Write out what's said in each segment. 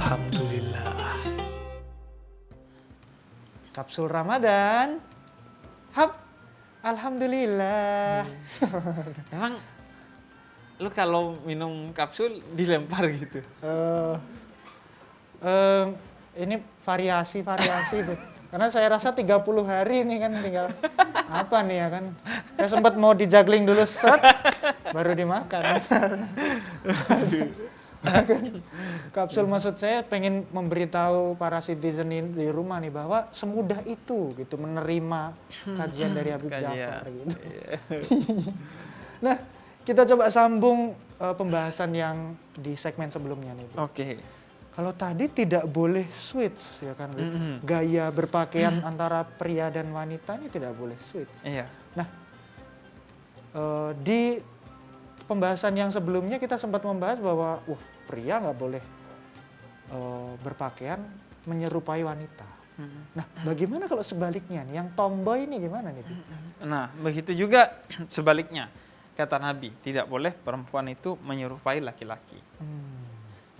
Alhamdulillah. Kapsul Ramadan. Hap. Alhamdulillah. Emang lu kalau minum kapsul dilempar gitu? Ini variasi Beb. Karena saya rasa 30 hari nih kan tinggal apa nih ya kan. Saya sempat mau di-juggling dulu set baru dimakan. Kapsul maksud saya pengen memberitahu para citizen di rumah nih bahwa semudah itu gitu menerima kajian dari Habib Ja'far gitu. Nah, kita coba sambung pembahasan yang di segmen sebelumnya nih. Oke. Kalau tadi tidak boleh switch ya kan, gaya berpakaian antara pria dan wanita ini tidak boleh switch. Iya. Nah, di pembahasan yang sebelumnya kita sempat membahas bahwa pria nggak boleh berpakaian menyerupai wanita. Nah, bagaimana kalau sebaliknya nih, yang tomboy ini gimana nih? Nah, begitu juga sebaliknya. Kata Nabi, tidak boleh perempuan itu menyerupai laki-laki.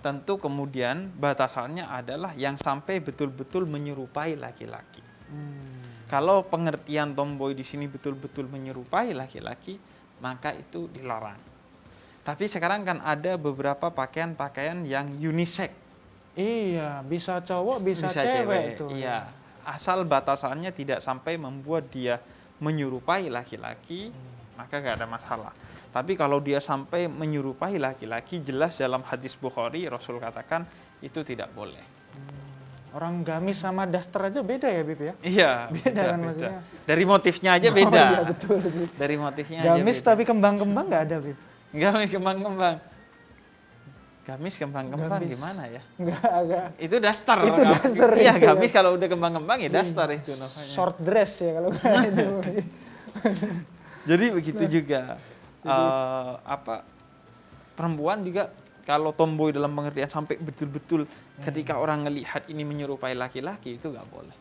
Tentu kemudian batasannya adalah yang sampai betul-betul menyerupai laki-laki. Kalau pengertian tomboy di sini betul-betul menyerupai laki-laki, maka itu dilarang. Tapi sekarang kan ada beberapa pakaian-pakaian yang unisex. Iya, bisa cowok, bisa cewek tuh. Iya, asal batasannya tidak sampai membuat dia menyerupai laki-laki, maka gak ada masalah. Tapi kalau dia sampai menyerupai laki-laki, jelas dalam hadis Bukhari Rasul katakan itu tidak boleh. Orang gamis sama daster aja beda ya, Bib ya? Iya, beda kan maksudnya. Dari motifnya aja beda. Iya, betul sih. Dari motifnya gamis aja beda. Tapi kembang-kembang nggak ada, Bib? Gamis kembang-kembang. Gamis kembang-kembang gimana ya? Enggak. Itu daster. Itu daster. Iya, itu gamis kalau udah kembang-kembang ya daster itu namanya. Short dress ya kalau itu. Jadi begitu juga perempuan juga kalau tomboy dalam pengertian sampai betul-betul ketika orang ngelihat ini menyerupai laki-laki itu nggak boleh.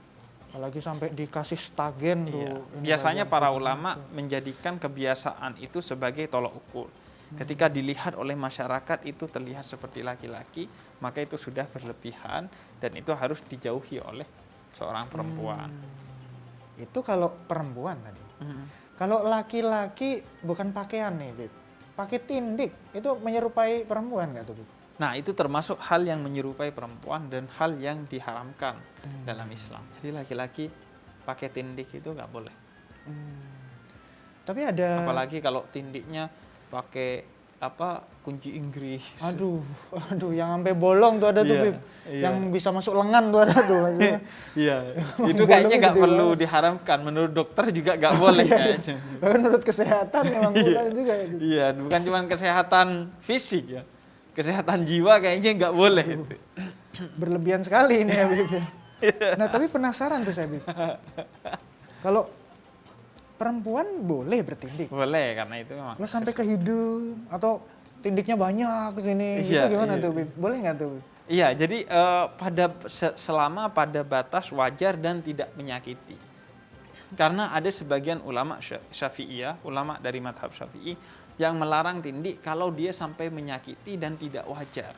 Apalagi sampai dikasih stagen tuh. Iya. Biasanya para ulama menjadikan kebiasaan itu sebagai tolok ukur. Ketika dilihat oleh masyarakat itu terlihat seperti laki-laki, maka itu sudah berlebihan dan itu harus dijauhi oleh seorang perempuan. Itu kalau perempuan tadi. Kalau laki-laki bukan pakaian nih, Bib. Pakai tindik, itu menyerupai perempuan nggak tuh, Bib? Nah, itu termasuk hal yang menyerupai perempuan dan hal yang diharamkan dalam Islam. Jadi laki-laki pakai tindik itu nggak boleh. Tapi ada... Apalagi kalau tindiknya pakai kunci Inggris. Aduh, yang sampai bolong tuh ada tuh, Bib. Yang bisa masuk lengan tuh ada tuh maksudnya. Iya. Itu kayaknya nggak perlu diharamkan. Menurut dokter juga nggak boleh kayaknya. Menurut kesehatan memang boleh juga ya. Iya, bukan cuma kesehatan fisik ya. Kesehatan jiwa kayaknya nggak boleh itu. Berlebihan sekali ini ya, Bib. Nah, tapi penasaran tuh saya, Bib. Kalau perempuan boleh bertindik? Boleh, karena itu memang. Lo sampai ke hidung atau tindiknya banyak ke sini, itu gimana tuh, Bib? Boleh nggak tuh, Bib? Iya, jadi selama pada batas wajar dan tidak menyakiti. Karena ada sebagian ulama Syafi'iyah, ulama dari mazhab Syafi'i yang melarang tindik kalau dia sampai menyakiti dan tidak wajar.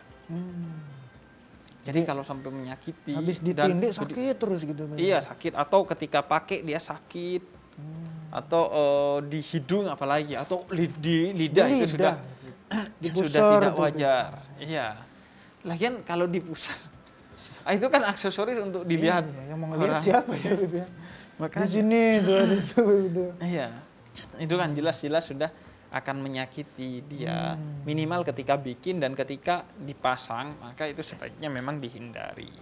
Jadi kalau sampai menyakiti habis ditindik sakit terus gitu. Iya, sakit, atau ketika pakai dia sakit. Atau di hidung apalagi, atau di lidah itu sudah tidak wajar. Iya. Lagian kalau di pusar, itu kan aksesoris untuk dilihat. Yang mau ngelihat siapa ya, Bib ya? Makanya, di sini itu. Iya. Itu kan jelas-jelas sudah akan menyakiti dia. Minimal ketika bikin dan ketika dipasang, maka itu sebaiknya memang dihindari.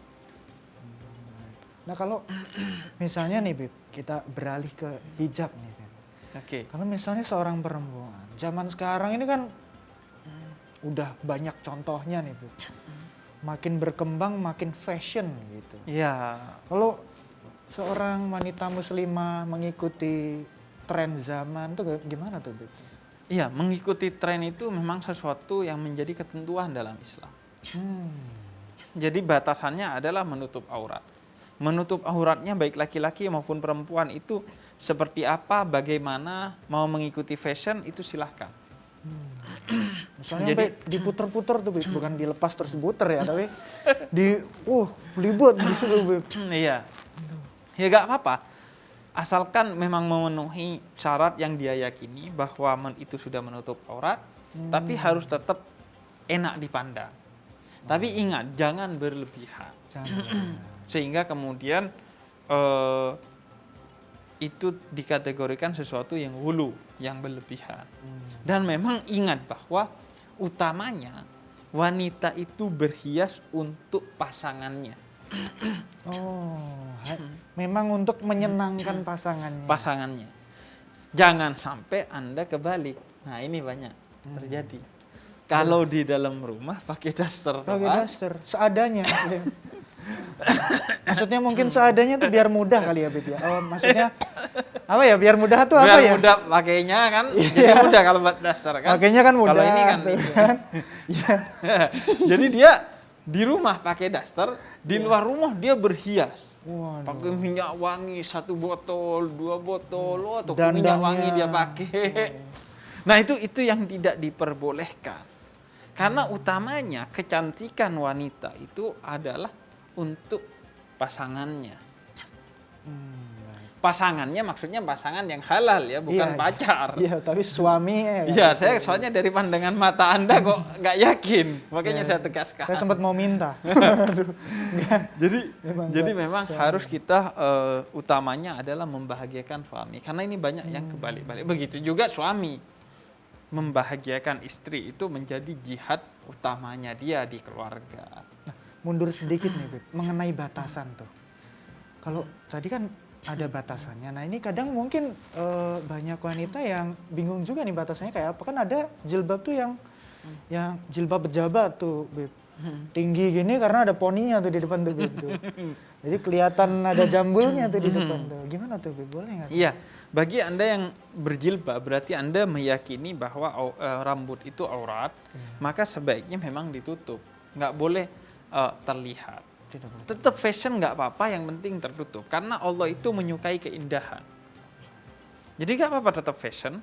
Nah, kalau misalnya nih, Bib, kita beralih ke hijab nih, Bib. Oke. Kalau misalnya seorang perempuan, zaman sekarang ini kan udah banyak contohnya nih, Bib. Makin berkembang, makin fashion gitu. Iya. Kalau seorang wanita muslimah mengikuti tren zaman tuh gimana tuh, Bib? Iya, mengikuti tren itu memang sesuatu yang menjadi ketentuan dalam Islam. Jadi batasannya adalah menutup aurat. Menutup auratnya baik laki-laki maupun perempuan itu seperti apa, bagaimana, mau mengikuti fashion itu silahkan. Misalnya sampai diputer-puter tuh, Beb. Bukan dilepas terus diputer ya, tapi libet di situ, Beb. Iya. Ya gak apa-apa. Asalkan memang memenuhi syarat yang dia yakini bahwa itu sudah menutup aurat, tapi harus tetap enak dipandang. Tapi ingat, jangan berlebihan. Sehingga kemudian itu dikategorikan sesuatu yang hulu, yang berlebihan. Dan memang ingat bahwa utamanya wanita itu berhias untuk pasangannya. Memang untuk menyenangkan pasangannya. Pasangannya. Jangan sampai Anda kebalik. Nah, ini banyak terjadi. Kalau di dalam rumah pakai daster. Pakai daster, seadanya. Maksudnya mungkin seadanya tuh biar mudah kali ya, Beb ya. Oh, maksudnya apa ya? Biar mudah tuh apa ya? Biar mudah pakainya kan. Jadi mudah kalau buat daster kan. Pakainya kan mudah. Kalau ini kan. Iya. Jadi dia di rumah pakai daster, di luar rumah dia berhias. Waduh. Pakai minyak wangi 1 botol, 2 botol, atau minyak wangi dia pakai. Nah, itu yang tidak diperbolehkan. Karena utamanya kecantikan wanita itu adalah untuk pasangannya. Pasangannya maksudnya pasangan yang halal ya, bukan pacar. Iya, tapi suami ya. Iya, saya soalnya dari pandangan mata Anda kok nggak yakin, makanya saya tegaskan. Saya sempat mau minta. Jadi memang harus kita utamanya adalah membahagiakan suami, karena ini banyak yang kebalik-balik. Begitu juga suami membahagiakan istri itu menjadi jihad utamanya dia di keluarga. Nah, mundur sedikit nih, Beb, mengenai batasan tuh. Kalau tadi kan ada batasannya. Nah, ini kadang mungkin banyak wanita yang bingung juga nih batasannya kayak apa. Kan ada jilbab tuh yang jilbab pejabat tuh, Beb. Tinggi gini karena ada poninya tuh di depan tuh, Beb. Tuh. Jadi kelihatan ada jambulnya tuh di depan tuh. Gimana tuh, Beb? Boleh nggak? Iya, bagi Anda yang berjilbab berarti Anda meyakini bahwa rambut itu aurat, maka sebaiknya memang ditutup. Nggak boleh terlihat. Tetap fashion nggak apa-apa, yang penting tertutup. Karena Allah itu menyukai keindahan. Jadi nggak apa-apa tetap fashion,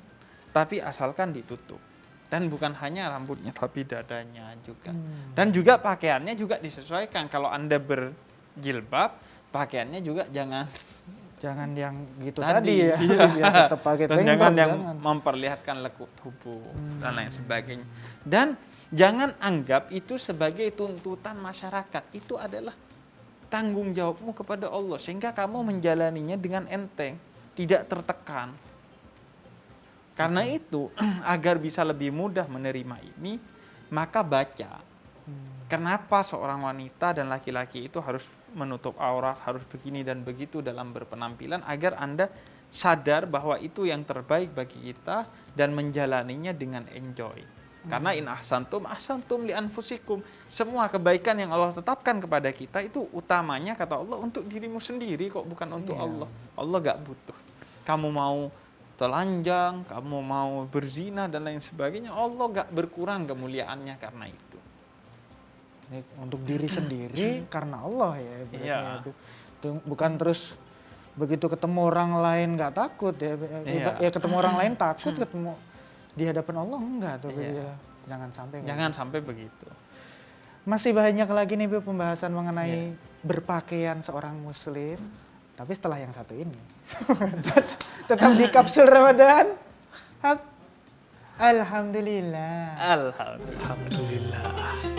tapi asalkan ditutup. Dan bukan hanya rambutnya, tapi dadanya juga. Dan juga pakaiannya juga disesuaikan. Kalau Anda berjilbab, pakaiannya juga jangan yang gitu tadi ya. Iya. Biar tetap pakai dan tank jangan top, yang memperlihatkan lekuk tubuh dan lain sebagainya. Dan jangan anggap itu sebagai tuntutan masyarakat. Itu adalah tanggung jawabmu kepada Allah. Sehingga kamu menjalaninya dengan enteng. Tidak tertekan. Karena itu, agar bisa lebih mudah menerima ini, maka baca. Kenapa seorang wanita dan laki-laki itu harus menutup aurat, harus begini dan begitu dalam berpenampilan, agar Anda sadar bahwa itu yang terbaik bagi kita dan menjalaninya dengan enjoy. Karena in ahsantum li anfusikum. Semua kebaikan yang Allah tetapkan kepada kita itu utamanya kata Allah untuk dirimu sendiri kok, bukan untuk Allah. Allah gak butuh. Kamu mau telanjang, kamu mau berzina dan lain sebagainya, Allah gak berkurang kemuliaannya karena itu. Untuk diri sendiri karena Allah ya. Iya. Bukan terus begitu ketemu orang lain nggak takut ya. Ya ketemu orang lain takut, ketemu di hadapan Allah enggak tuh. Iya. Jangan sampai begitu. Masih banyak lagi nih Beb, pembahasan mengenai berpakaian seorang muslim. Tapi setelah yang satu ini. Tetap di kapsul Ramadan. Alhamdulillah. Alhamdulillah.